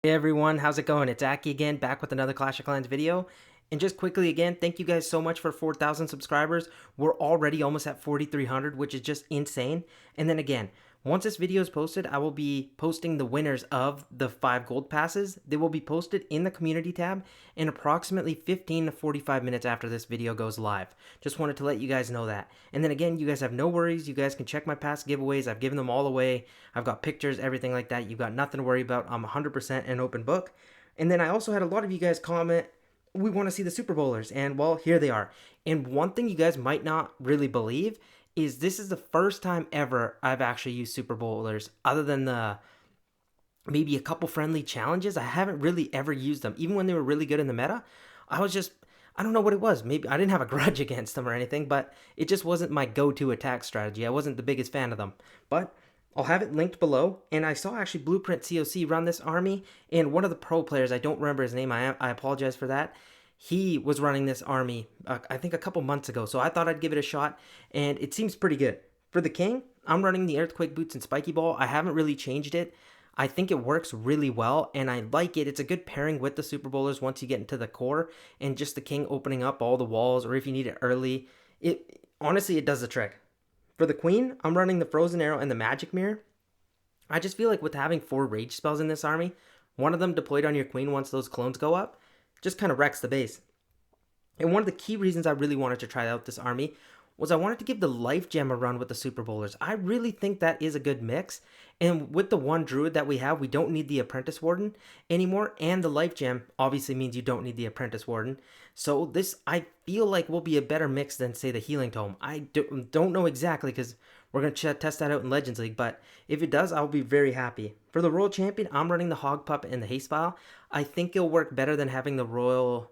Hey everyone, how's it going? It's Aki again, back with another Clash of Clans video. And just quickly again, thank you guys so much for 4,000 subscribers. We're already almost at 4,300, which is just insane. And then again, once this video is posted, I will be posting the winners of the 5 gold passes. They will be posted in the community tab in approximately 15 to 45 minutes after this video goes live. Just wanted to let you guys know that. And then again, you guys have no worries. You guys can check my past giveaways. I've given them all away. I've got pictures, everything like that. You've got nothing to worry about. I'm 100% an open book. And then I also had a lot of you guys comment, we want to see the Super Bowlers, and well, here they are. And one thing you guys might not really believe is this is the first time ever I've actually used Super Bowlers, other than the maybe a couple friendly challenges. I haven't really ever used them, even when they were really good in the meta. I don't know what it was. Maybe I didn't have a grudge against them or anything, but it just wasn't my go-to attack strategy. I wasn't the biggest fan of them, but I'll have it linked below. And I saw actually Blueprint COC run this army, and one of the pro players, I don't remember his name, I apologize for that, he was running this army, I think a couple months ago, so I thought I'd give it a shot, and it seems pretty good. For the king, I'm running the Earthquake Boots and Spiky Ball. I haven't really changed it. I think it works really well, and I like it. It's a good pairing with the Super Bowlers once you get into the core, and just the king opening up all the walls, or if you need it early. Honestly, it does the trick. For the queen, I'm running the Frozen Arrow and the Magic Mirror. I just feel like with having 4 rage spells in this army, one of them deployed on your queen once those clones go up, just kind of wrecks the base. And one of the key reasons I really wanted to try out this army was I wanted to give the Life Gem a run with the Super Bowlers. I really think that is a good mix. And with the one Druid that we have, we don't need the Apprentice Warden anymore. And the Life Gem obviously means you don't need the Apprentice Warden. So this, I feel like, will be a better mix than, say, the Healing Tome. I don't know exactly because we're going to test that out in Legends League. But if it does, I'll be very happy. For the Royal Champion, I'm running the Hog Puppet and the Haste File. I think it'll work better than having the Royal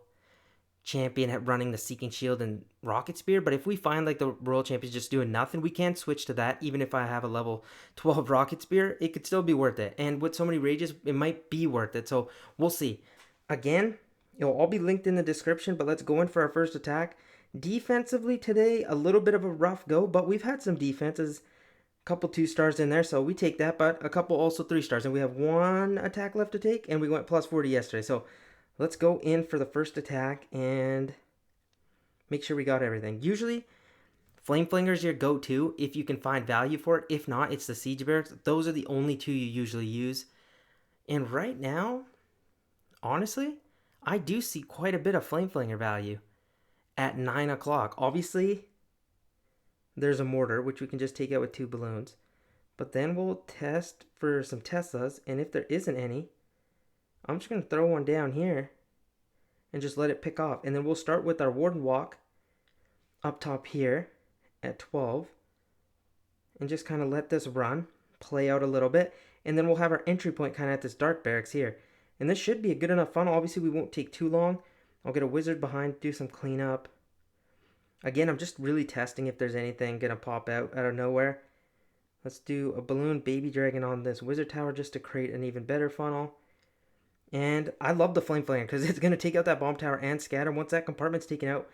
Champion at running the Seeking Shield and Rocket Spear, but if we find like the Royal Champion's just doing nothing, we can switch to that. Even if I have a level 12 Rocket Spear, it could still be worth it. And with so many rages, it might be worth it. So we'll see. Again, it'll all be linked in the description, but let's go in for our first attack. Defensively today, a little bit of a rough go, but we've had some defenses. A couple 2 stars in there, so we take that, but a couple also 3 stars. And we have 1 attack left to take, and we went plus 40 yesterday. So let's go in for the first attack and make sure we got everything. Usually, Flame Flinger is your go-to if you can find value for it. If not, it's the Siege Barracks. Those are the only 2 you usually use. And right now, honestly, I do see quite a bit of Flame Flinger value at 9 o'clock. Obviously, there's a mortar, which we can just take out with 2 balloons. But then we'll test for some Teslas, and if there isn't any, I'm just going to throw one down here and just let it pick off. And then we'll start with our Warden Walk up top here at 12 and just kind of let this run, play out a little bit. And then we'll have our entry point kind of at this Dark Barracks here. And this should be a good enough funnel. Obviously, we won't take too long. I'll get a Wizard behind, do some cleanup. Again, I'm just really testing if there's anything going to pop out of nowhere. Let's do a Balloon Baby Dragon on this Wizard Tower just to create an even better funnel. And I love the Flame Flanger because it's going to take out that Bomb Tower and Scatter. Once that compartment's taken out,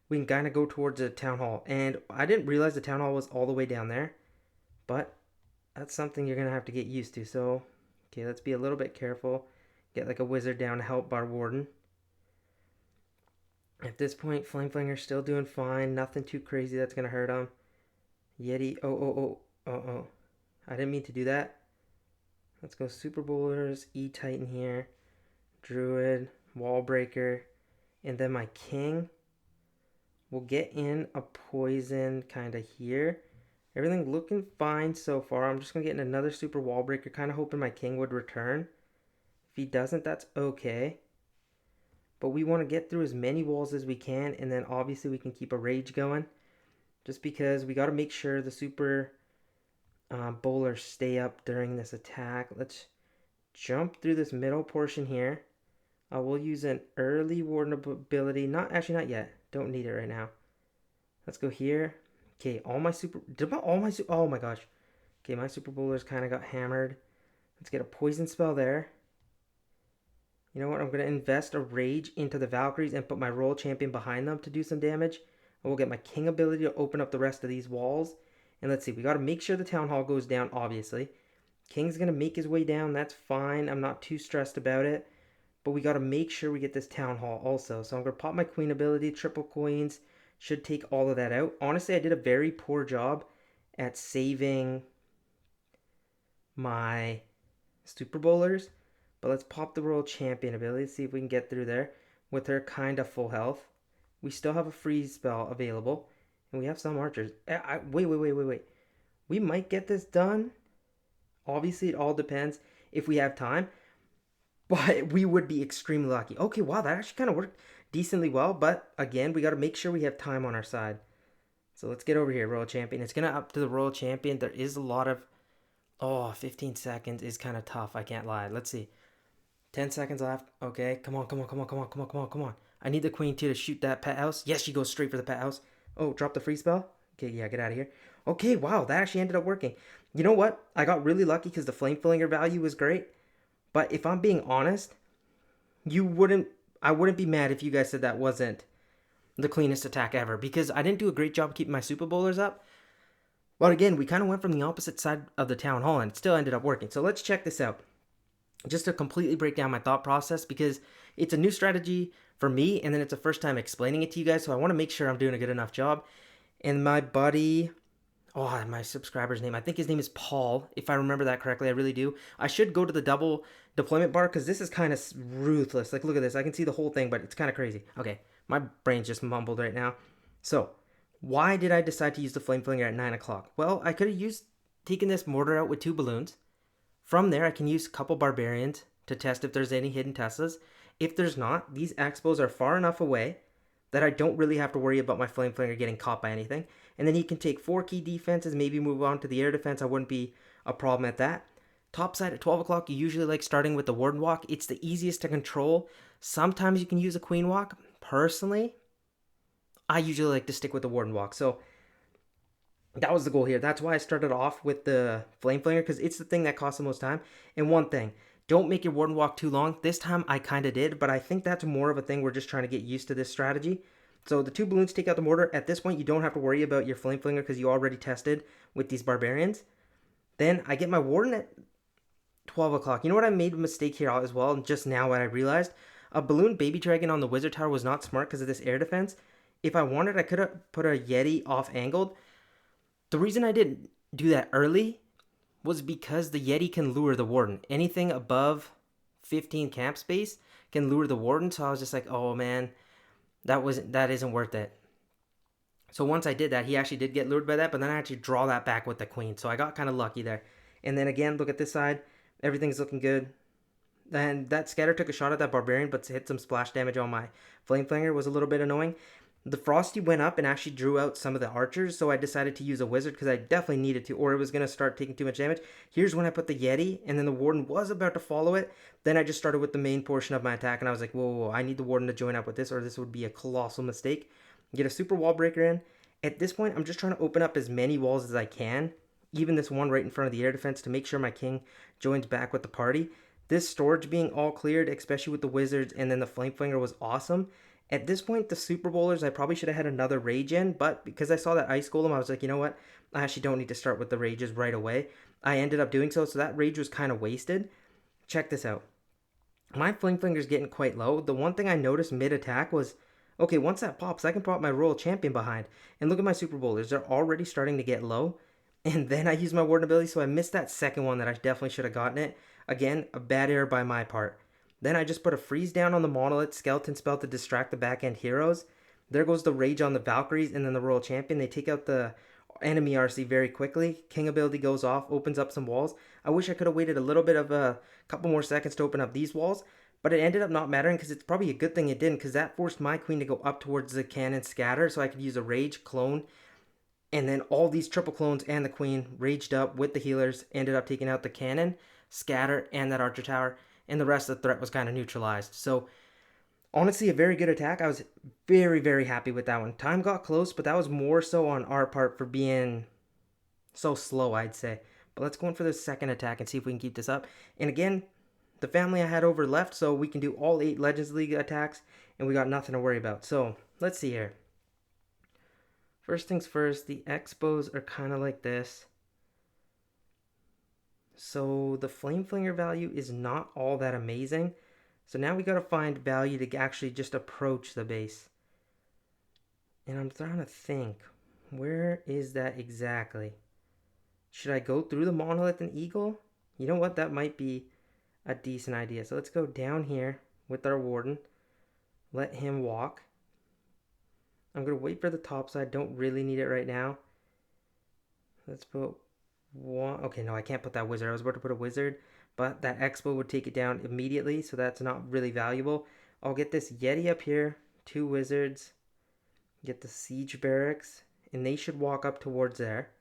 we can kind of go towards the Town Hall. And I didn't realize the Town Hall was all the way down there. But that's something you're going to have to get used to. So, okay, let's be a little bit careful. Get like a Wizard down to help our Warden. At this point, Flame Flanger's still doing fine. Nothing too crazy that's going to hurt him. Yeti, oh. I didn't mean to do that. Let's go Super Bowlers, E-Titan here. Druid, Wall Breaker, and then my king will get in a poison kind of here. Everything looking fine so far. I'm just going to get in another super Wall Breaker, kind of hoping my king would return. If he doesn't, that's okay. But we want to get through as many walls as we can, and then obviously we can keep a rage going. Just because we got to make sure the super bowlers stay up during this attack. Let's jump through this middle portion here. We'll use an early Warden ability. Not yet. Don't need it right now. Let's go here. Okay, oh my gosh. Okay, my super bowlers kind of got hammered. Let's get a poison spell there. You know what? I'm going to invest a rage into the Valkyries and put my Royal Champion behind them to do some damage. And we'll get my King ability to open up the rest of these walls. And let's see, we got to make sure the Town Hall goes down, obviously. King's going to make his way down. That's fine. I'm not too stressed about it. But we got to make sure we get this Town Hall also. So I'm going to pop my queen ability. Triple queens should take all of that out. Honestly, I did a very poor job at saving my Super Bowlers. But let's pop the World Champion ability. See if we can get through there with her kind of full health. We still have a freeze spell available. And we have some archers. Wait. We might get this done. Obviously, it all depends if we have time. But we would be extremely lucky. Okay, wow, that actually kind of worked decently well. But again, we got to make sure we have time on our side. So let's get over here, Royal Champion. It's going to up to the Royal Champion. There is a lot of... Oh, 15 seconds is kind of tough. I can't lie. Let's see. 10 seconds left. Okay, come on. I need the queen too to shoot that pet house. Yes, she goes straight for the pet house. Oh, drop the free spell. Okay, yeah, get out of here. Okay, wow, that actually ended up working. You know what? I got really lucky because the flame flinger value was great. But if I'm being honest, I wouldn't be mad if you guys said that wasn't the cleanest attack ever, because I didn't do a great job keeping my Super Bowlers up. But again, we kind of went from the opposite side of the Town Hall and it still ended up working. So let's check this out. Just to completely break down my thought process, because it's a new strategy for me and then it's the first time explaining it to you guys. So I want to make sure I'm doing a good enough job. And my buddy... Oh, my subscriber's name. I think his name is Paul, if I remember that correctly. I really do. I should go to the double deployment bar because this is kind of ruthless. Like, look at this. I can see the whole thing, but it's kind of crazy. Okay, my brain's just mumbled right now. So, why did I decide to use the flame flinger at 9 o'clock? Well, I could have taken this mortar out with 2 balloons. From there, I can use a couple barbarians to test if there's any hidden Teslas. If there's not, these expos are far enough away that I don't really have to worry about my flame flinger getting caught by anything. And then he can take 4 key defenses, maybe move on to the air defense. I wouldn't be a problem at that. Topside at 12 o'clock, you usually like starting with the Warden Walk. It's the easiest to control. Sometimes you can use a Queen Walk. Personally, I usually like to stick with the Warden Walk. So that was the goal here. That's why I started off with the Flame Flinger, because it's the thing that costs the most time. And one thing, don't make your Warden Walk too long. This time I kind of did, but I think that's more of a thing. We're just trying to get used to this strategy. So the 2 balloons take out the mortar. At this point, you don't have to worry about your flame flinger because you already tested with these barbarians. Then I get my warden at 12 o'clock. You know what? I made a mistake here as well. Just now what I realized, a balloon baby dragon on the wizard tower was not smart because of this air defense. If I wanted, I could have put a Yeti off angled. The reason I didn't do that early was because the Yeti can lure the warden. Anything above 15 camp space can lure the warden. So I was just like, oh man, that isn't worth it. So once I did that, he actually did get lured by that, but then I actually draw that back with the queen. So I got kind of lucky there. And then again, look at this side. Everything's looking good. And that scatter took a shot at that barbarian, but hit some splash damage on my flame flinger. Was a little bit annoying. The Frosty went up and actually drew out some of the archers, so I decided to use a wizard because I definitely needed to, or it was going to start taking too much damage. Here's when I put the Yeti, and then the warden was about to follow it. Then I just started with the main portion of my attack, and I was like, whoa, I need the warden to join up with this, or this would be a colossal mistake. Get a super wall breaker in. At this point, I'm just trying to open up as many walls as I can, even this one right in front of the air defense, to make sure my king joins back with the party. This storage being all cleared, especially with the wizards, and then the flame flinger was awesome. At this point, the Super Bowlers, I probably should have had another Rage in, but because I saw that Ice Golem, I was like, you know what? I actually don't need to start with the Rages right away. I ended up doing so that Rage was kind of wasted. Check this out. My Flame Flinger's getting quite low. The one thing I noticed mid-attack was, okay, once that pops, I can pop my Royal Champion behind. And look at my Super Bowlers. They're already starting to get low. And then I use my Warden ability, so I missed that second one that I definitely should have gotten it. Again, a bad error by my part. Then I just put a freeze down on the monolith, skeleton spell to distract the back end heroes. There goes the rage on the Valkyries and then the Royal Champion. They take out the enemy RC very quickly. King ability goes off, opens up some walls. I wish I could have waited a little bit of a couple more seconds to open up these walls, but it ended up not mattering because it's probably a good thing it didn't, because that forced my queen to go up towards the cannon scatter so I could use a rage clone. And then all these triple clones and the queen raged up with the healers, ended up taking out the cannon, scatter, and that archer tower. And the rest of the threat was kind of neutralized. So, honestly, a very good attack. I was very, very happy with that one. Time got close, but that was more so on our part for being so slow, I'd say. But let's go in for the second attack and see if we can keep this up. And again, the family I had over left, so we can do all 8 Legends League attacks, and we got nothing to worry about. So, let's see here. First things first, the expos are kind of like this. So the flame flinger value is not all that amazing. So now we gotta find value to actually just approach the base. And I'm trying to think, where is that exactly? Should I go through the monolith and eagle? You know what? That might be a decent idea. So let's go down here with our warden. Let him walk. I'm going to wait for the top side. Don't really need it right now. Let's put one. Okay, no, I can't put that wizard. I was about to put a wizard, but that expo would take it down immediately, so that's not really valuable. I'll get this Yeti up here. 2 wizards. Get the siege barracks, and they should walk up towards there.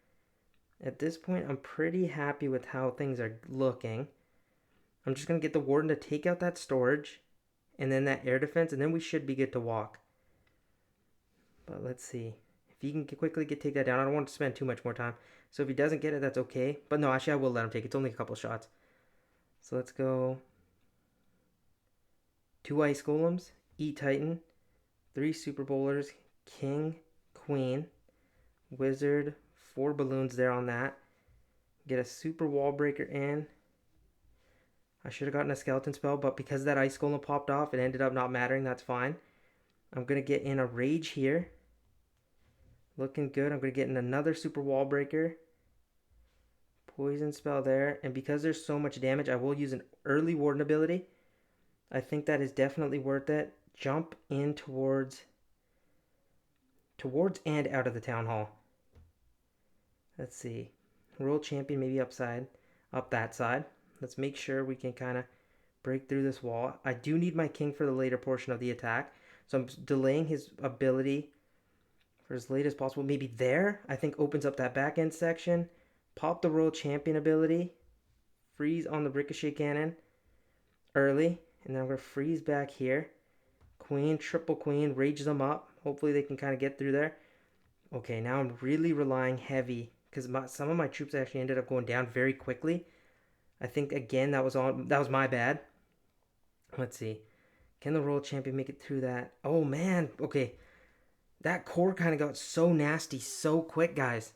At this point, I'm pretty happy with how things are looking. I'm just going to get the warden to take out that storage, and then that air defense, and then we should be good to walk. But let's see. If he can quickly take that down, I don't want to spend too much more time. So if he doesn't get it, that's okay. But no, actually, I will let him take it. It's only a couple shots. So let's go. 2 ice golems, E-Titan, 3 super bowlers, king, queen, wizard, 4 balloons there on that. Get a super wall breaker in. I should have gotten a skeleton spell, but because that ice golem popped off, it ended up not mattering. That's fine. I'm going to get in a rage here. Looking good. I'm going to get in another super wall breaker. Poison spell there. And because there's so much damage, I will use an early warden ability. I think that is definitely worth it. Jump in towards and out of the town hall. Let's see. World champion maybe up that side. Let's make sure we can kind of break through this wall. I do need my king for the later portion of the attack. So I'm delaying his ability for as late as possible. Maybe there, I think, opens up that back end section. Pop the world champion ability. Freeze on the ricochet cannon early. And then I'm going to freeze back here. Queen, triple queen, rage them up. Hopefully they can kind of get through there. Okay, now I'm really relying heavy because some of my troops actually ended up going down very quickly. I think, again, that was my bad. Let's see. Can the world champion make it through that? Oh, man. Okay. That core kind of got so nasty so quick, guys.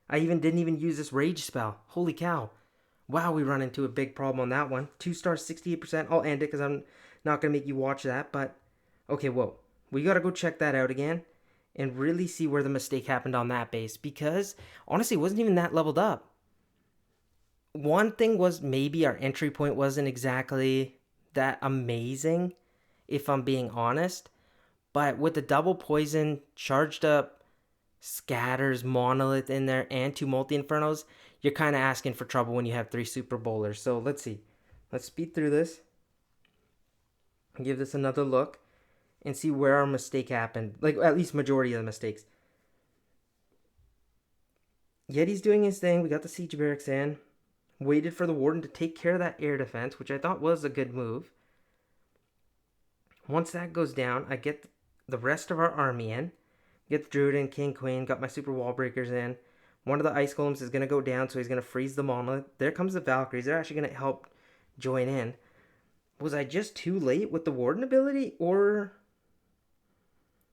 I didn't even use this rage spell. Holy cow. Wow, we run into a big problem on that one. 2 stars, 68%. I'll end it because I'm not going to make you watch that. But, okay, whoa. We got to go check that out again and really see where the mistake happened on that base. Because, honestly, it wasn't even that leveled up. One thing was maybe our entry point wasn't exactly that amazing, if I'm being honest. But with the double poison, charged up scatters, monolith in there, and 2 multi-infernos, you're kind of asking for trouble when you have 3 super bowlers. So let's see. Let's speed through this. Give this another look. And see where our mistake happened. Like, at least majority of the mistakes. Yeti's doing his thing. We got the siege barracks in. Waited for the warden to take care of that air defense, which I thought was a good move. Once that goes down, I get the rest of our army in. Get the druid in, king, queen. Got my super wall breakers in. One of the ice golems is going to go down, so he's going to freeze the monolith. There comes the Valkyries. They're actually going to help join in. Was I just too late with the warden ability, or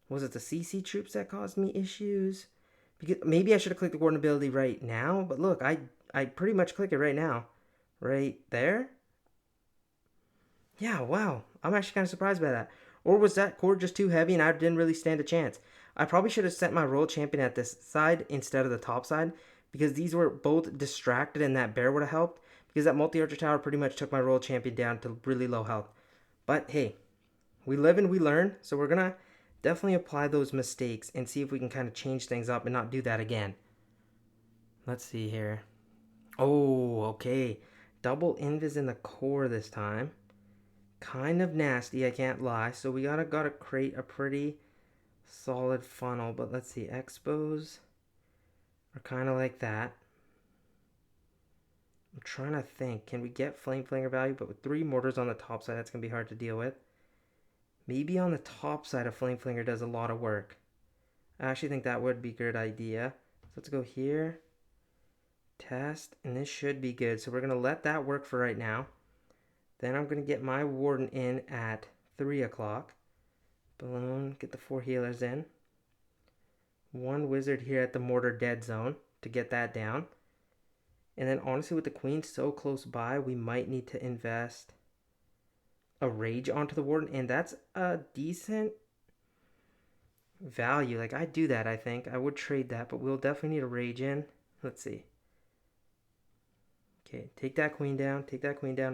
was it the CC troops that caused me issues? Because maybe I should have clicked the warden ability right now, but look, I pretty much click it right now. Right there? Yeah, wow. I'm actually kind of surprised by that. Or was that core just too heavy and I didn't really stand a chance? I probably should have sent my royal champion at this side instead of the top side, because these were both distracted and that bear would have helped, because that multi-archer tower pretty much took my royal champion down to really low health. But hey, we live and we learn, so we're going to definitely apply those mistakes and see if we can kind of change things up and not do that again. Let's see here. Oh, okay. Double invis in the core this time. Kind of nasty, I can't lie. So we gotta create a pretty solid funnel. But let's see, expos are kind of like that. I'm trying to think. Can we get flame flinger value? But with 3 mortars on the top side, that's gonna be hard to deal with. Maybe on the top side, a flame flinger does a lot of work. I actually think that would be a good idea. So let's go here. Test, and this should be good. So we're gonna let that work for right now. Then I'm going to get my warden in at 3 o'clock. Balloon, get the 4 healers in. 1 wizard here at the mortar dead zone to get that down. And then honestly, with the queen so close by, we might need to invest a rage onto the warden, and that's a decent value. Like, I'd do that, I think. I would trade that, but we'll definitely need a rage in. Let's see. Okay, take that queen down,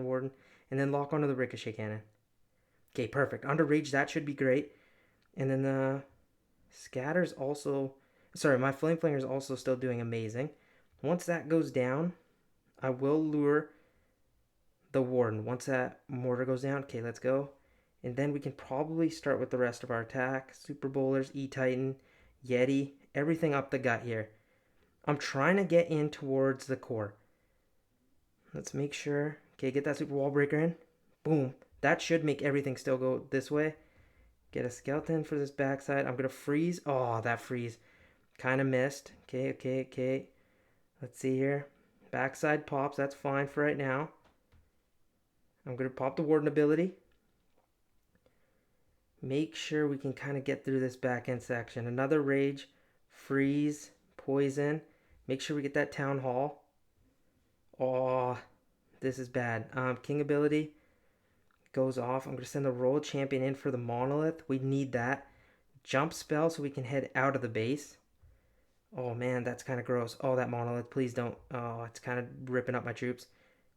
warden, and then lock onto the ricochet cannon. Okay, perfect. Under rage, that should be great. And then the scatter's also... Sorry, my flame flinger is also still doing amazing. Once that goes down, I will lure the warden. Once that mortar goes down, okay, let's go. And then we can probably start with the rest of our attack. Super Bowlers, E-Titan, Yeti, everything up the gut here. I'm trying to get in towards the core. Let's make sure. Okay, get that Super Wall Breaker in. Boom. That should make everything still go this way. Get a skeleton for this backside. I'm going to freeze. Oh, that freeze. Kind of missed. Okay. Let's see here. Backside pops. That's fine for right now. I'm going to pop the warden ability. Make sure we can kind of get through this back end section. Another rage. Freeze. Poison. Make sure we get that town hall. Oh, this is bad. King ability goes off. I'm going to send the royal champion in for the monolith. We need that. Jump spell so we can head out of the base. Oh man, that's kind of gross. Oh, that monolith, please don't. Oh, it's kind of ripping up my troops.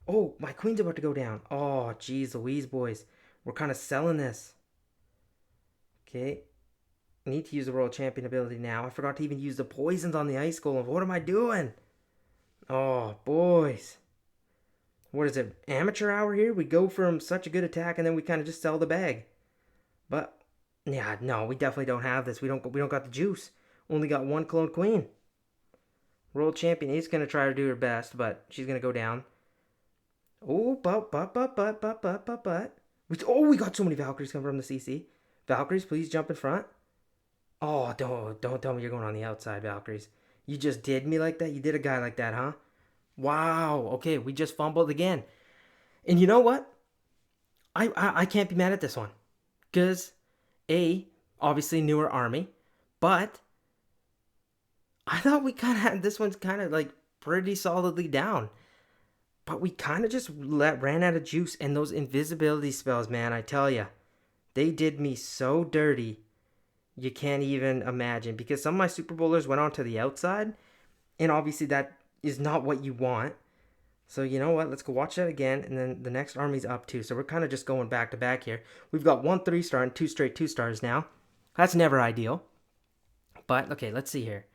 Oh, my queen's about to go down. Oh, geez Louise, boys. We're kind of selling this. Okay. Need to use the royal champion ability now. I forgot to even use the poisons on the ice golem. What am I doing? Oh, boys. What is it? Amateur hour here? We go from such a good attack and then we kind of just sell the bag. But yeah, no, we definitely don't have this. We don't got the juice. Only got one clone queen. World champion is gonna try to do her best, but she's gonna go down. Oh, but. We got so many Valkyries coming from the CC. Valkyries, please jump in front. Oh, don't tell me you're going on the outside, Valkyries. You just did me like that? You did a guy like that, huh? Wow. Okay, we just fumbled again. And you know what? I can't be mad at this one. Because, obviously newer army. But I thought we kind of had this one's kind of like pretty solidly down. But we kind of just ran out of juice. And those invisibility spells, man, I tell ya. They did me so dirty. You can't even imagine. Because some of my Super Bowlers went on to the outside. And obviously that is not what you want. So you know what? Let's go watch that again. And then the next army's up too. So we're kind of just going back to back here. We've got 1 3-star and 2 straight 2-stars now. That's never ideal. But okay, let's see here.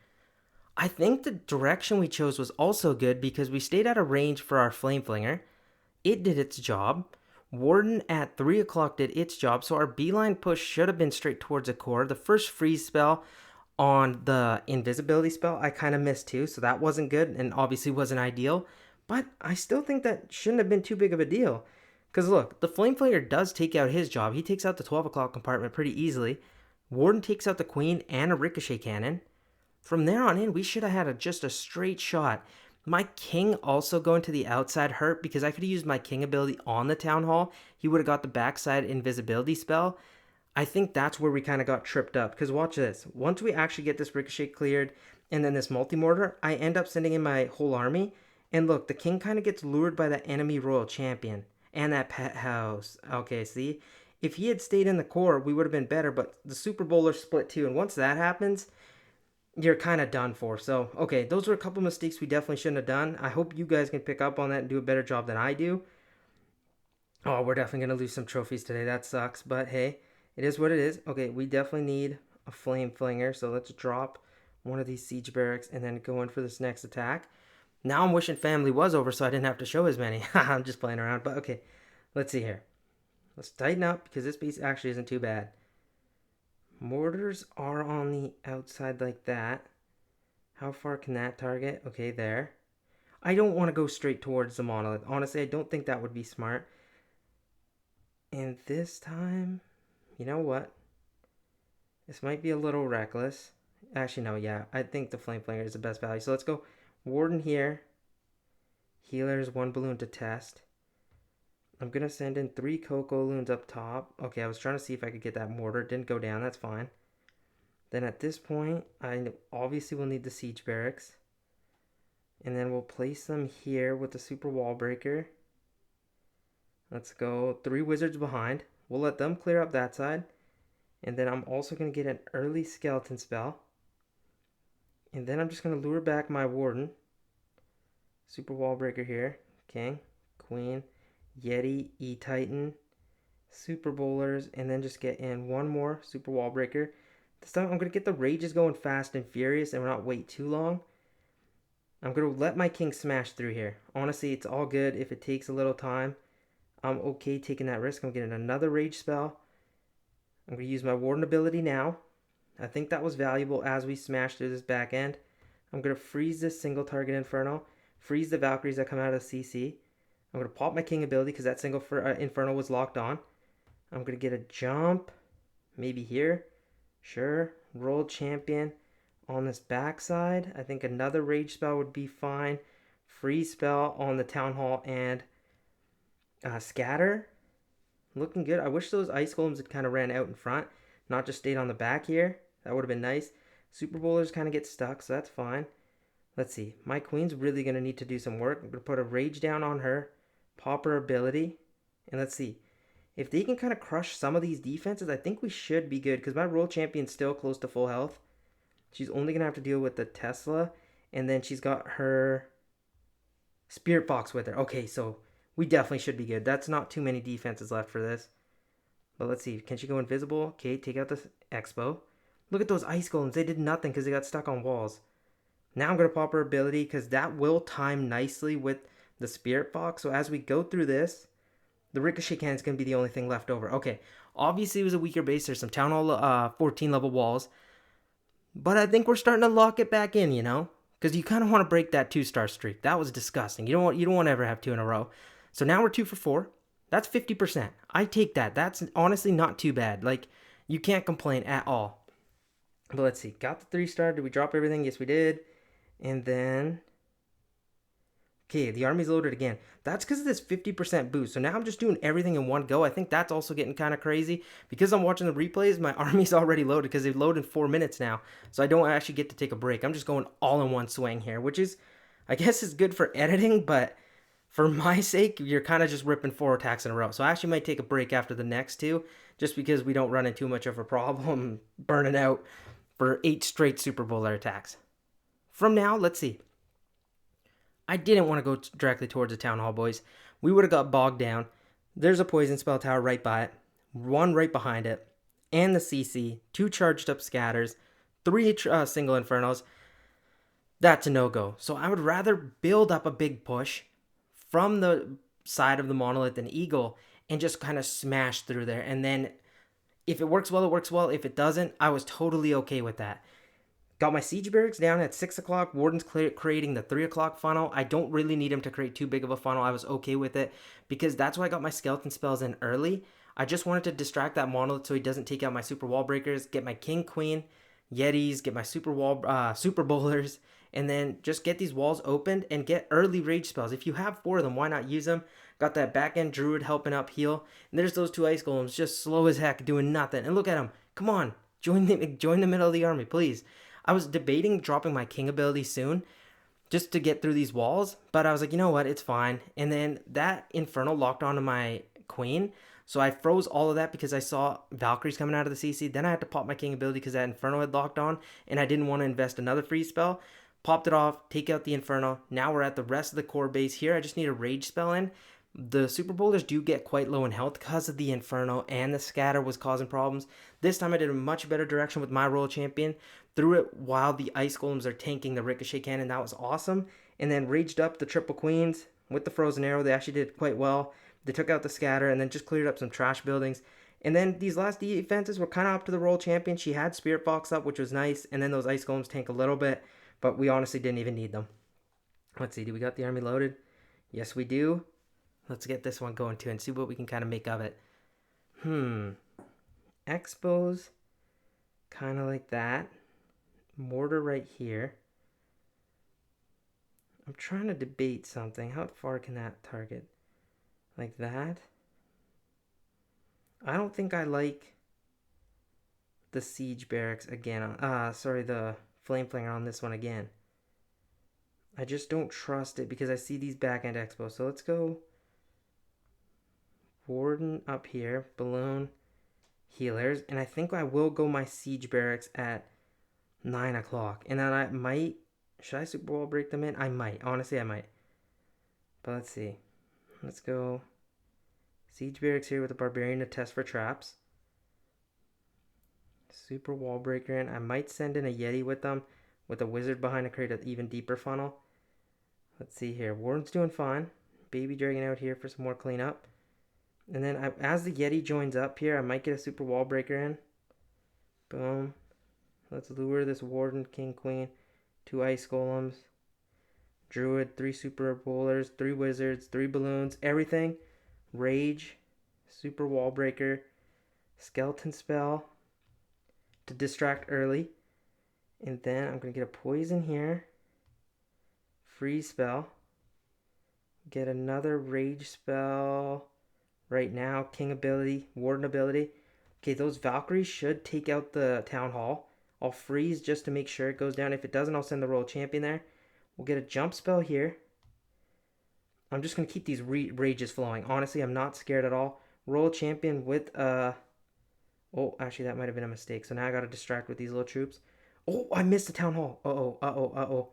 I think the direction we chose was also good because we stayed out of range for our Flame Flinger. It did its job. Warden at 3 o'clock did its job. So our beeline push should have been straight towards the core. The first freeze spell on the invisibility spell I kind of missed too. So that wasn't good and obviously wasn't ideal. But I still think that shouldn't have been too big of a deal. Because look, the Flame Flinger does take out his job. He takes out the 12 o'clock compartment pretty easily. Warden takes out the Queen and a Ricochet Cannon. From there on in, we should have had just a straight shot. My King also going to the outside hurt because I could have used my King ability on the Town Hall. He would have got the backside invisibility spell. I think that's where we kind of got tripped up. Because watch this. Once we actually get this Ricochet cleared and then this multi-mortar, I end up sending in my whole army. And look, the King kind of gets lured by that enemy Royal Champion and that pet house. Okay, see? If he had stayed in the core, we would have been better. But the Super Bowler split too. And once that happens, you're kind of done for. So, okay, those were a couple mistakes we definitely shouldn't have done. I hope you guys can pick up on that and do a better job than I do. Oh, we're definitely going to lose some trophies today. That sucks, but hey, it is what it is. Okay, we definitely need a Flame Flinger, so let's drop one of these Siege Barracks and then go in for this next attack. Now I'm wishing family was over so I didn't have to show as many. I'm just playing around, but okay, let's see here. Let's tighten up because this piece actually isn't too bad. Mortars are on the outside like that. How far can that target? Okay, there. I don't want to go straight towards the monolith. Honestly, I don't think that would be smart. And this time, you know what? This might be a little reckless. Actually, no, yeah. I think the Flame Flinger is the best value. So let's go Warden here. Healers, 1 balloon to test. I'm going to send in 3 Cocoa Loons up top. Okay, I was trying to see if I could get that mortar. Didn't go down. That's fine. Then at this point, I obviously will need the Siege Barracks. And then we'll place them here with the super wall breaker. Let's go 3 wizards behind. We'll let them clear up that side. And then I'm also going to get an early skeleton spell. And then I'm just going to lure back my warden. Super wall breaker here. King, queen, yeti, e-titan, super bowlers, and then just get in one more super wall breaker. This time I'm going to get the rages going fast and furious and not wait too long. I'm going to let my king smash through here. Honestly, it's all good if it takes a little time. I'm okay taking that risk. I'm getting another rage spell. I'm going to use my warden ability now. I think that was valuable as we smash through this back end. I'm going to freeze this single target Inferno. Freeze the Valkyries that come out of the CC. I'm going to pop my king ability because that single Inferno was locked on. I'm going to get a jump. Maybe here. Sure. Roll champion on this backside. I think another rage spell would be fine. Freeze spell on the town hall and scatter. Looking good. I wish those ice golems had kind of ran out in front, not just stayed on the back here. That would have been nice. Super bowlers kind of get stuck, so that's fine. Let's see. My queen's really going to need to do some work. I'm going to put a rage down on her, pop her ability, and let's see. If they can kind of crush some of these defenses, I think we should be good because my world champion's still close to full health. She's only going to have to deal with the Tesla, and then she's got her Spirit Box with her. Okay, so we definitely should be good. That's not too many defenses left for this. But let's see. Can she go invisible? Okay, take out the Expo. Look at those ice golems. They did nothing because they got stuck on walls. Now I'm going to pop her ability because that will time nicely with the Spirit Box. So as we go through this, the Ricochet Cannon is going to be the only thing left over. Okay, obviously it was a weaker base. There's some Town Hall 14 level walls. But I think we're starting to lock it back in, you know? Because you kind of want to break that 2-star streak. That was disgusting. You don't want to ever have 2 in a row. So now we're 2 for 4. That's 50%. I take that. That's honestly not too bad. Like, you can't complain at all. But let's see. Got the 3-star. Did we drop everything? Yes, we did. And then... Okay, the army's loaded again. That's because of this 50% boost. So now I'm just doing everything in one go. I think that's also getting kind of crazy. Because I'm watching the replays, my army's already loaded because they've loaded 4 minutes now. So I don't actually get to take a break. I'm just going all in one swing here, which is, I guess, is good for editing, but for my sake, you're kind of just ripping 4 attacks in a row. So I actually might take a break after the next 2, just because we don't run into too much of a problem burning out for 8 straight Super Bowler attacks. From now, let's see. I didn't want to go directly towards the Town Hall, boys. We would have got bogged down. There's a Poison Spell Tower right by it, 1 right behind it, and the CC, 2 charged up scatters, 3 single Infernos. That's a no-go. So I would rather build up a big push from the side of the Monolith and Eagle and just kind of smash through there. And then if it works well, it works well. If it doesn't, I was totally okay with that. Got my Siege Barracks down at 6 o'clock. Warden's creating the 3 o'clock funnel. I don't really need him to create too big of a funnel. I was okay with it because that's why I got my skeleton spells in early. I just wanted to distract that Monolith so he doesn't take out my super wall breakers, get my King, Queen, Yetis, get my super bowlers, and then just get these walls opened and get early rage spells. If you have 4 of them, why not use them? Got that back end Druid helping up heal. And there's those 2 ice golems just slow as heck doing nothing. And look at them. Come on. Join the middle of the army, please. I was debating dropping my king ability soon just to get through these walls, but I was like, you know what, it's fine. And then that Inferno locked onto my queen, so I froze all of that because I saw Valkyries coming out of the CC. Then I had to pop my king ability because that Inferno had locked on, and I didn't want to invest another free spell. Popped it off, take out the Inferno. Now we're at the rest of the core base here. I just need a rage spell in. The Super Bowlers do get quite low in health because of the Inferno, and the scatter was causing problems. This time I did a much better direction with my Royal Champion. Threw it while the Ice Golems are tanking the Ricochet Cannon. That was awesome. And then raged up the Triple Queens with the Frozen Arrow. They actually did quite well. They took out the scatter and then just cleared up some trash buildings. And then these last defenses were kind of up to the Royal Champion. She had Spirit Box up, which was nice. And then those Ice Golems tank a little bit. But we honestly didn't even need them. Let's see. Do we got the army loaded? Yes, we do. Let's get this one going too and see what we can kind of make of it. Expos. Kind of like that. Mortar right here. I'm trying to debate something. How far can that target? Like that? I don't think I like the Siege Barracks again. The Flame Flinger on this one again. I just don't trust it because I see these back-end expos. So let's go Warden up here, Balloon, Healers, and I think I will go my Siege Barracks at 9 o'clock. And then I might, should I Super Wall break them in? I might. Honestly, I might. But let's see. Let's go Siege Barracks here with a Barbarian to test for traps. Super Wall Breaker in. I might send in a Yeti with them, with a Wizard behind to create an even deeper funnel. Let's see here. Warden's doing fine. Baby Dragon out here for some more cleanup. And then as the Yeti joins up here, I might get a Super Wall Breaker in. Boom. Let's lure this Warden, King, Queen. 2 Ice Golems. Druid, 3 Super Bowlers, 3 Wizards, 3 Balloons, everything. Rage, Super Wall Breaker, Skeleton Spell to distract early. And then I'm going to get a Poison here. Freeze Spell. Get another Rage Spell right now. King ability, Warden ability. Okay, those Valkyries should take out the Town Hall. I'll freeze just to make sure it goes down. If it doesn't, I'll send the Royal Champion there. We'll get a Jump Spell here. I'm just going to keep these rages flowing. Honestly, I'm not scared at all. Royal Champion with oh, actually, that might have been a mistake. So now I got to distract with these little troops. Oh, I missed the Town Hall. Uh-oh, uh-oh, uh-oh.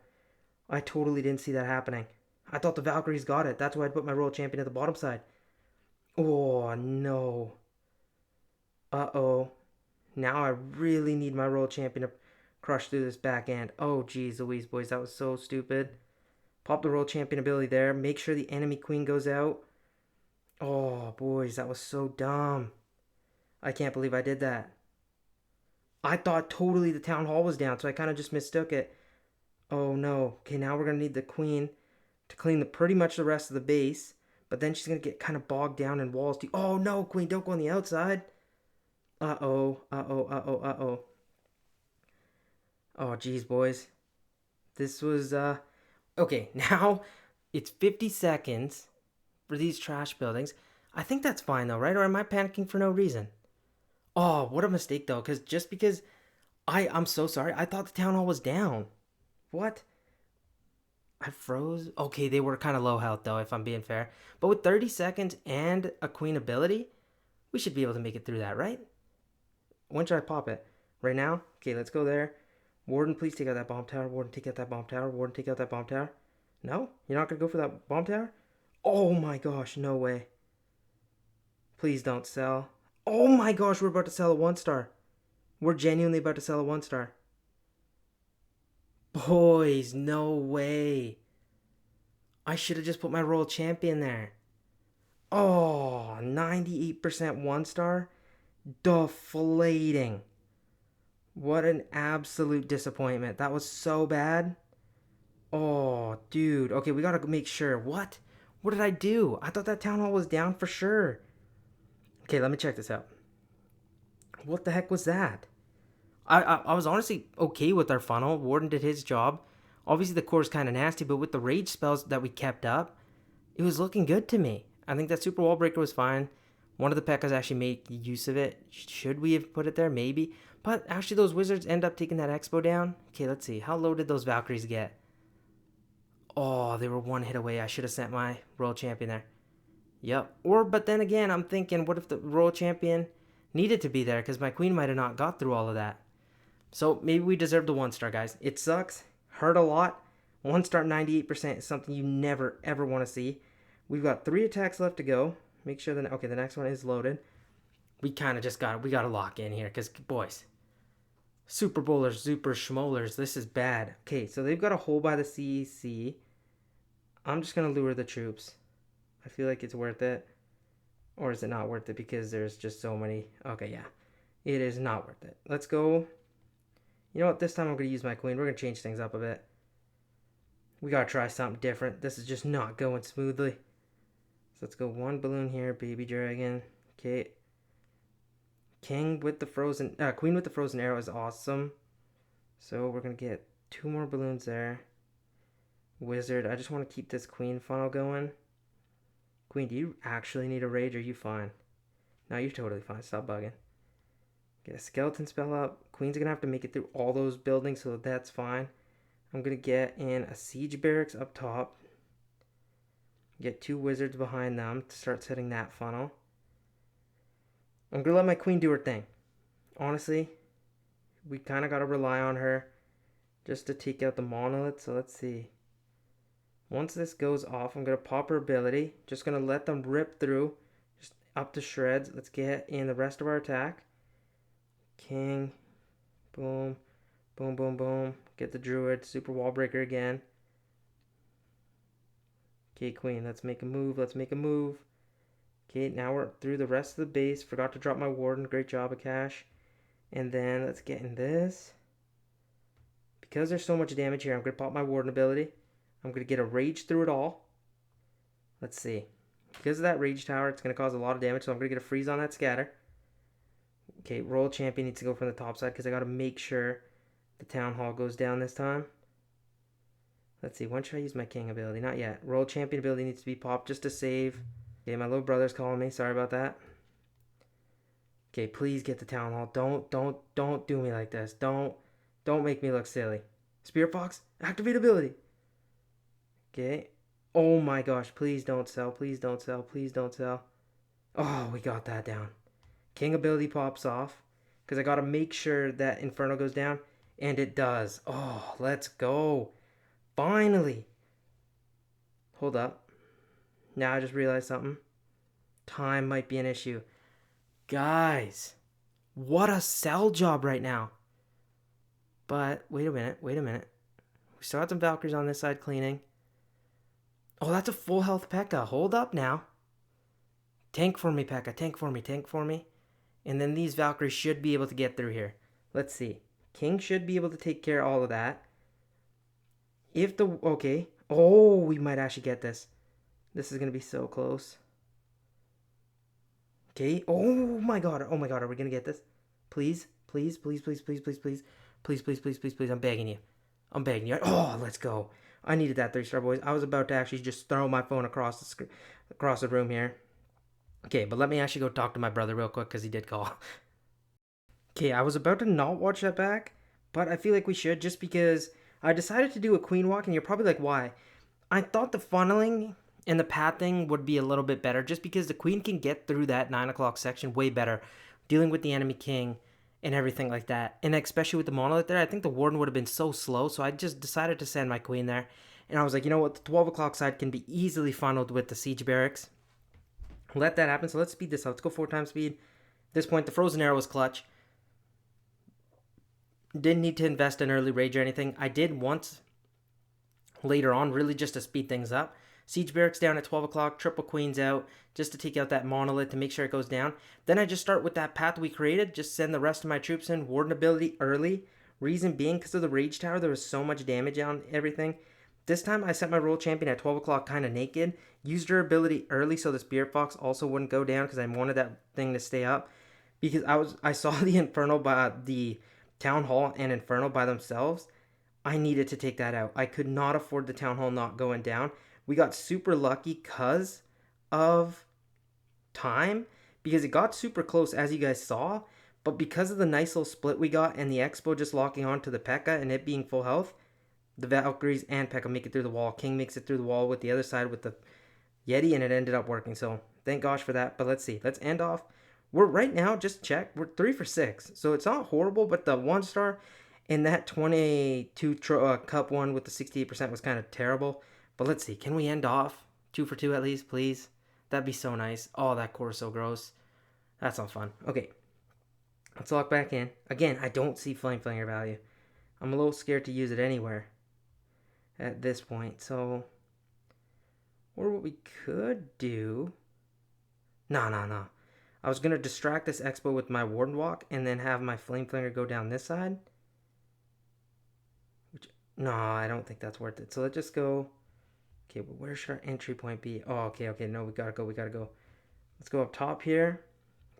I totally didn't see that happening. I thought the Valkyries got it. That's why I put my Royal Champion at the bottom side. Oh, no. Uh-oh. Now I really need my Royal Champion to crush through this back end. Oh, geez Louise, boys. That was so stupid. Pop the Royal Champion ability there. Make sure the enemy queen goes out. Oh, boys. That was so dumb. I can't believe I did that. I thought totally the Town Hall was down, so I kind of just mistook it. Oh, no. Okay, now we're going to need the queen to clean pretty much the rest of the base. But then she's going to get kind of bogged down in walls too. Oh, no, queen. Don't go on the outside. Uh-oh. Uh-oh. Uh-oh. Uh-oh. Oh, geez, boys. This was, okay, now it's 50 seconds for these trash buildings. I think that's fine, though, right? Or am I panicking for no reason? Oh, what a mistake, though, because I'm so sorry. I thought the town hall was down. What? I froze? Okay, they were kind of low health, though, if I'm being fair. But with 30 seconds and a queen ability, we should be able to make it through that, right? When should I pop it? Right now? Okay, let's go there. Warden, please take out that bomb tower. Warden, take out that bomb tower. Warden, take out that bomb tower. No? You're not going to go for that bomb tower? Oh my gosh, no way. Please don't sell. Oh my gosh, we're about to sell a 1-star. We're genuinely about to sell a 1-star. Boys, no way. I should have just put my Royal Champion there. Oh, 98% 1-star? Deflating. What an absolute disappointment. That was so bad. Oh, dude. Okay, we gotta make sure. What? What did I do? I thought that town hall was down for sure. Okay, let me check this out. What the heck was that? I was honestly okay with our funnel. Warden did his job. Obviously, the core is kind of nasty, but with the rage spells that we kept up, it was looking good to me. I think that Super Wall Breaker was fine. One of the P.E.K.K.A.s actually made use of it. Should we have put it there? Maybe. But actually, those wizards end up taking that expo down. Okay, let's see. How low did those Valkyries get? Oh, they were one hit away. I should have sent my Royal Champion there. Yep. But then again, I'm thinking, what if the Royal Champion needed to be there? Because my queen might have not got through all of that. So maybe we deserve the 1-star, guys. It sucks. Hurt a lot. 1-star 98% is something you never, ever want to see. We've got 3 attacks left to go. Make sure that, okay, the next one is loaded. We kind of just we got to lock in here because, boys, Super Bowlers, Super Schmollers, this is bad. Okay, so they've got a hole by the CEC. I'm just going to lure the troops. I feel like it's worth it. Or is it not worth it because there's just so many? Okay, yeah. It is not worth it. Let's go. You know what? This time I'm going to use my queen. We're going to change things up a bit. We got to try something different. This is just not going smoothly. So let's go 1 balloon here. Baby dragon. Okay. King with the frozen... queen with the frozen arrow is awesome. So we're going to get 2 more balloons there. Wizard. I just want to keep this queen funnel going. Queen, do you actually need a rage? Or are you fine? No, you're totally fine. Stop bugging. Get a skeleton spell up. Queen's going to have to make it through all those buildings, so that's fine. I'm going to get in a siege barracks up top. Get 2 wizards behind them to start setting that funnel. I'm going to let my queen do her thing. Honestly, we kind of got to rely on her just to take out the monolith. So let's see. Once this goes off, I'm going to pop her ability. Just going to let them rip through. Just up to shreds. Let's get in the rest of our attack. King. Boom. Boom, boom, boom. Get the druid. Super wall breaker again. Okay, queen. Let's make a move. Let's make a move. Okay, now we're through the rest of the base. Forgot to drop my warden. Great job, Akash. And then let's get in this. Because there's so much damage here, I'm going to pop my warden ability. I'm going to get a rage through it all. Let's see. Because of that rage tower, it's going to cause a lot of damage, so I'm going to get a freeze on that scatter. Okay, royal champion needs to go from the top side because I got to make sure the town hall goes down this time. Let's see, when should I use my king ability? Not yet. Royal champion ability needs to be popped just to save. Okay, my little brother's calling me. Sorry about that. Okay, please get the town hall. Don't do me like this. Don't make me look silly. Spirit Fox, activate ability. Okay. Oh my gosh, please don't sell. Please don't sell. Please don't sell. Oh, we got that down. King ability pops off because I got to make sure that Inferno goes down, and it does. Oh, let's go. Finally. Hold up. Now I just realized something. Time might be an issue. Guys, what a sell job right now. But wait a minute. We still have some Valkyries on this side cleaning. Oh, that's a full health P.E.K.K.A. Hold up now. Tank for me, P.E.K.K.A. Tank for me. Tank for me. And then these Valkyries should be able to get through here. Let's see. King should be able to take care of all of that. If the... Okay. Oh, we might actually get this. This is going to be so close. Okay. Oh my god. Oh my god. Are we going to get this? Please. Please. Please. Please. Please. Please. Please. Please. Please. Please. Please. Please. I'm begging you. I'm begging you. Oh, let's go. I needed that 3-star, boys. I was about to actually just throw my phone across the room here. Okay, but let me actually go talk to my brother real quick because he did call. Okay, I was about to not watch that back, but I feel like we should just because I decided to do a queen walk, and you're probably like, why? I thought the funneling and the pathing would be a little bit better just because the queen can get through that 9 o'clock section way better, dealing with the enemy king and everything like that. And especially with the monolith there, I think the warden would have been so slow, so I just decided to send my queen there. And I was like, you know what, the 12 o'clock side can be easily funneled with the siege barracks. Let that happen, so let's speed this up. Let's go 4 times speed. At this point, the frozen arrow was clutch. Didn't need to invest in early rage or anything. I did once later on, really just to speed things up. Siege barracks down at 12 o'clock, triple queens out, just to take out that monolith to make sure it goes down. Then I just start with that path we created, just send the rest of my troops in, warden ability early. Reason being, because of the rage tower, there was so much damage on everything. This time I set my royal champion at 12 o'clock kind of naked, used her ability early so the Spirit Fox also wouldn't go down because I wanted that thing to stay up. Because I saw the Inferno by the Town Hall and Inferno by themselves. I needed to take that out. I could not afford the Town Hall not going down. We got super lucky because of time, because it got super close as you guys saw, but because of the nice little split we got and the Expo just locking on to the P.E.K.K.A. and it being full health, the Valkyries and P.E.K.K.A. make it through the wall. King makes it through the wall with the other side with the Yeti, and it ended up working, so thank gosh for that. But let's see. Let's end off. We're right now, just check, we're 3 for 6, so it's not horrible, but the 1-star and that 22 cup one with the 68% was kind of terrible. But let's see. Can we end off 2 for 2 at least, please? That'd be so nice. Oh, that core is so gross. That's not fun. Okay. Let's lock back in. Again, I don't see Flame Flinger value. I'm a little scared to use it anywhere at this point. So, or what we could do... No. I was going to distract this Expo with my Warden Walk and then have my Flame Flinger go down this side. No, I don't think that's worth it. So let's just go... Okay, but where should our entry point be? Oh, okay. No, we gotta go. Let's go up top here.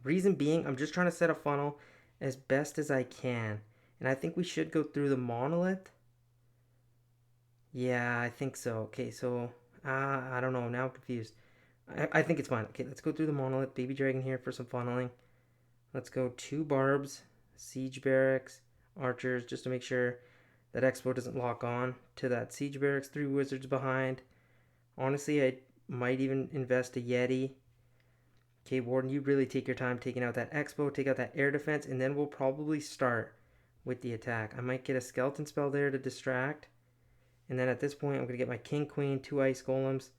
Reason being, I'm just trying to set a funnel as best as I can. And I think we should go through the monolith. Yeah, I think so. Okay, so... I don't know. Now I'm confused. I think it's fine. Okay, let's go through the monolith. Baby Dragon here for some funneling. Let's go 2 barbs, siege barracks, archers, just to make sure That Expo doesn't lock on to that Siege Barracks. 3 Wizards behind. Honestly, I might even invest a Yeti. Okay, Warden, you really take your time taking out that Expo, take out that air defense, and then we'll probably start with the attack. I might get a skeleton spell there to distract. And then at this point, I'm going to get my King, Queen, 2 Ice Golems,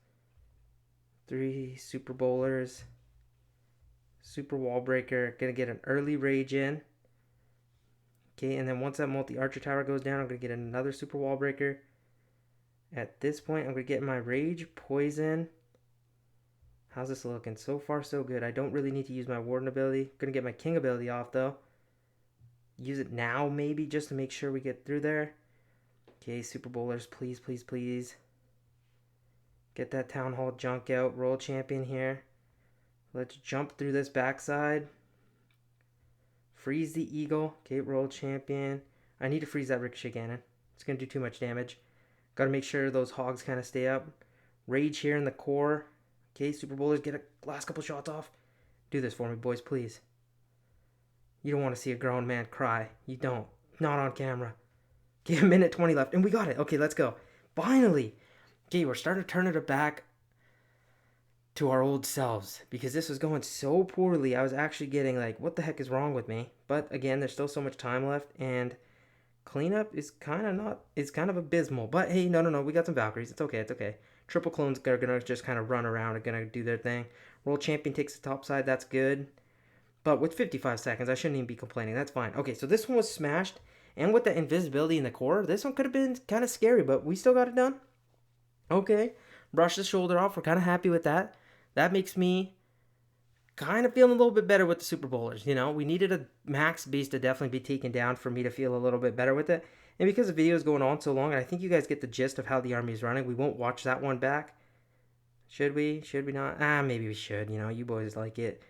3 Super Bowlers, Super Wall Breaker. Going to get an early Rage in. Okay, and then once that multi-archer tower goes down, I'm going to get another Super Wall Breaker. At this point, I'm going to get my Rage, Poison. How's this looking? So far, so good. I don't really need to use my Warden ability. I'm going to get my King ability off, though. Use it now, maybe, just to make sure we get through there. Okay, Super Bowlers, please, please, please. Get that Town Hall junk out. Royal Champion here. Let's jump through this backside. Freeze the Eagle. Okay, Royal Champion. I need to freeze that Ricochet Cannon. It's going to do too much damage. Got to make sure those hogs kind of stay up. Rage here in the core. Okay, Super Bowlers, get a last couple shots off. Do this for me, boys, please. You don't want to see a grown man cry. You don't. Not on camera. Okay, a minute 20 left, and we got it. Okay, let's go. Finally. Okay, we're starting to turn it back to our old selves because this was going so poorly. I was actually getting like, what the heck is wrong with me? But again, there's still so much time left, and cleanup is kind of abysmal. But hey, no, we got some Valkyries. It's okay. Triple clones are gonna just kind of run around and gonna do their thing. World Champion takes the top side. That's good. But with 55 seconds, I shouldn't even be complaining. That's fine. Okay, so this one was smashed. And with the invisibility in the core, this one could have been kind of scary, but we still got it done. Okay, brush the shoulder off. We're kind of happy with that. That makes me kind of feeling a little bit better with the Super Bowlers. You know, we needed a max base to definitely be taken down for me to feel a little bit better with it. And because the video is going on so long, and I think you guys get the gist of how the army is running, we won't watch that one back. Should we? Should we not? Maybe we should. You know, you boys like it.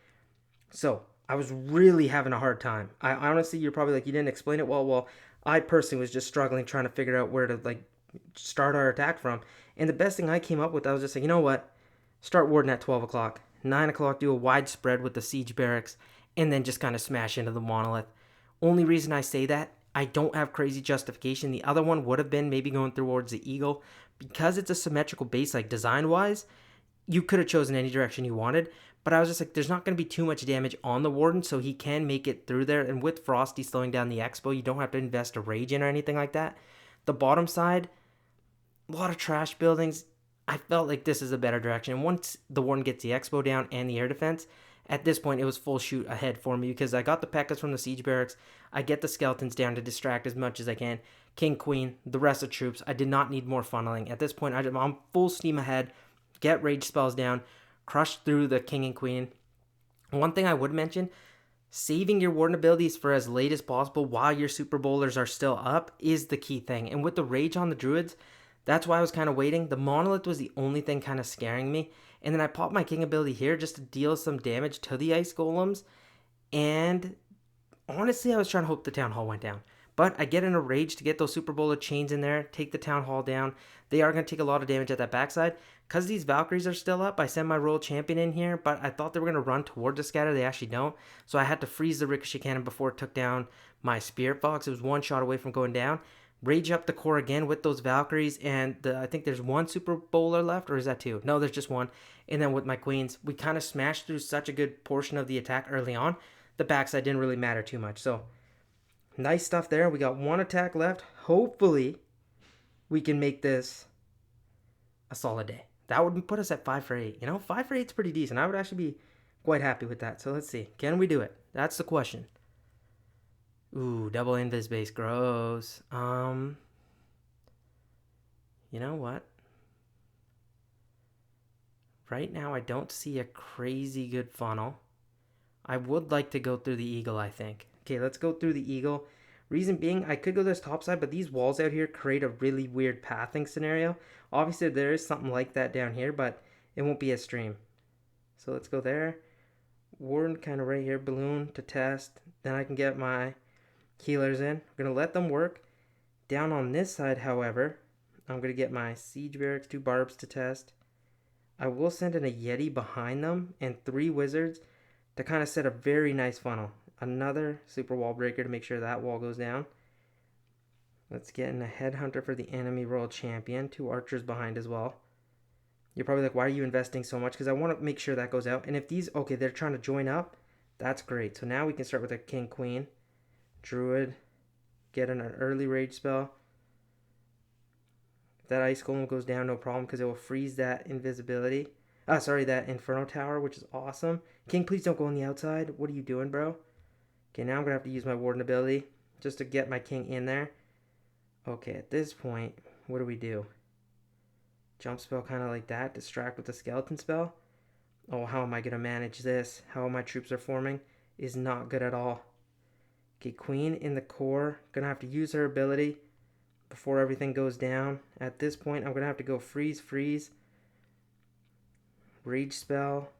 So, I was really having a hard time. I honestly, you're probably like, you didn't explain it well. I personally was just struggling trying to figure out where to like start our attack from. And the best thing I came up with, I was just like, you know what? Start Warden at 12 o'clock. 9 o'clock, do a wide spread with the Siege Barracks, and then just kind of smash into the Monolith. Only reason I say that, I don't have crazy justification. The other one would have been maybe going towards the Eagle. Because it's a symmetrical base, like design-wise, you could have chosen any direction you wanted. But I was just like, there's not going to be too much damage on the Warden, so he can make it through there. And with Frosty slowing down the Expo, you don't have to invest a Rage in or anything like that. The bottom side, a lot of trash buildings. I felt like this is a better direction. And once the Warden gets the Expo down and the air defense, at this point it was full shoot ahead for me because I got the P.E.K.K.A.s from the Siege Barracks. I get the Skeletons down to distract as much as I can. King, Queen, the rest of troops. I did not need more funneling. At this point, I'm full steam ahead. Get Rage spells down. Crush through the King and Queen. One thing I would mention, saving your Warden abilities for as late as possible while your Super Bowlers are still up is the key thing. And with the Rage on the Druids, that's why I was kind of waiting. The Monolith was the only thing kind of scaring me. And then I popped my King ability here just to deal some damage to the Ice Golems. And honestly, I was trying to hope the Town Hall went down. But I get in a rage to get those Super Bowler chains in there, take the Town Hall down. They are going to take a lot of damage at that backside. Because these Valkyries are still up, I send my Royal Champion in here, but I thought they were going to run toward the scatter. They actually don't. So I had to freeze the Ricochet Cannon before it took down my Spirit Fox. It was one shot away from going down. Rage up the core again with those Valkyries, and I think there's one Super Bowler left, or is that two? No, there's just one. And then with my Queens, we kind of smashed through such a good portion of the attack early on. The backside didn't really matter too much. So, nice stuff there. We got one attack left. Hopefully, we can make this a solid day. That would put us at 5 for 8. You know, 5 for 8 is pretty decent. I would actually be quite happy with that. So let's see. Can we do it? That's the question. Ooh, double invis base. Gross. You know what? Right now, I don't see a crazy good funnel. I would like to go through the Eagle, I think. Okay, let's go through the Eagle. Reason being, I could go this top side, but these walls out here create a really weird pathing scenario. Obviously, there is something like that down here, but it won't be as stream. So let's go there. Warden kind of right here, balloon to test. Then I can get my healers in. I'm going to let them work. Down on this side, however, I'm going to get my Siege Barracks, 2 Barbs to test. I will send in a Yeti behind them and 3 Wizards to kind of set a very nice funnel. Another Super Wall Breaker to make sure that wall goes down. Let's get in a headhunter for the enemy world champion. 2 archers behind as well. You're probably like, why are you investing so much? Because I want to make sure that goes out. And if these, okay, they're trying to join up, that's great. So now we can start with a king, queen, druid, get in an early rage spell. If that ice golem goes down, no problem, because it will freeze that invisibility. That inferno tower, which is awesome. King, please don't go on the outside. What are you doing, bro? Okay, now I'm going to have to use my warden ability just to get my king in there. Okay, at this point, what do we do? Jump spell kind of like that. Distract with the skeleton spell. Oh, how am I going to manage this? How my troops are forming is not good at all. Okay, queen in the core. Going to have to use her ability before everything goes down. At this point, I'm going to have to go freeze, freeze. Rage spell.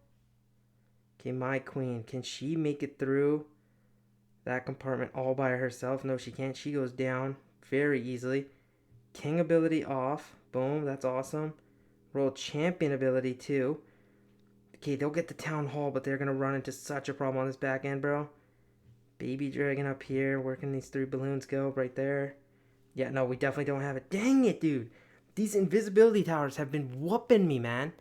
Okay, my queen. Can she make it through that compartment all by herself? No, she can't. She goes down very easily. King ability off. Boom, that's awesome. World champion ability too. Okay, they'll get the town hall, but they're going to run into such a problem on this back end, bro. Baby dragon up here. Where can these 3 balloons go? Right there. Yeah, no, we definitely don't have it. Dang it, dude. These invisibility towers have been whooping me, man.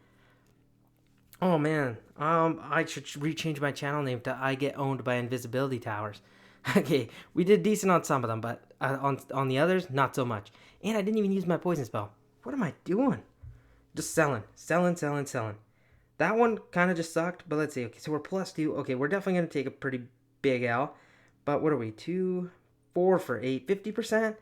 Oh, man. I should rechange my channel name to I Get Owned by Invisibility Towers. Okay, we did decent on some of them, but on the others, not so much. And I didn't even use my poison spell. What am I doing? Just selling. That one kind of just sucked, but let's see. Okay, so we're +2. Okay, we're definitely going to take a pretty big L. But what are we? 2, 4 for 8. 50%?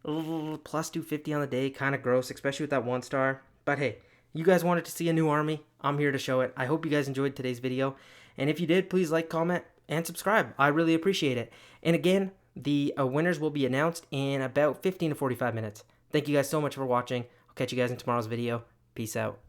+250 on the day. Kind of gross, especially with that 1 star. But hey, you guys wanted to see a new army. I'm here to show it. I hope you guys enjoyed today's video. And if you did, please like, comment, and subscribe. I really appreciate it. And again, the winners will be announced in about 15 to 45 minutes. Thank you guys so much for watching. I'll catch you guys in tomorrow's video. Peace out.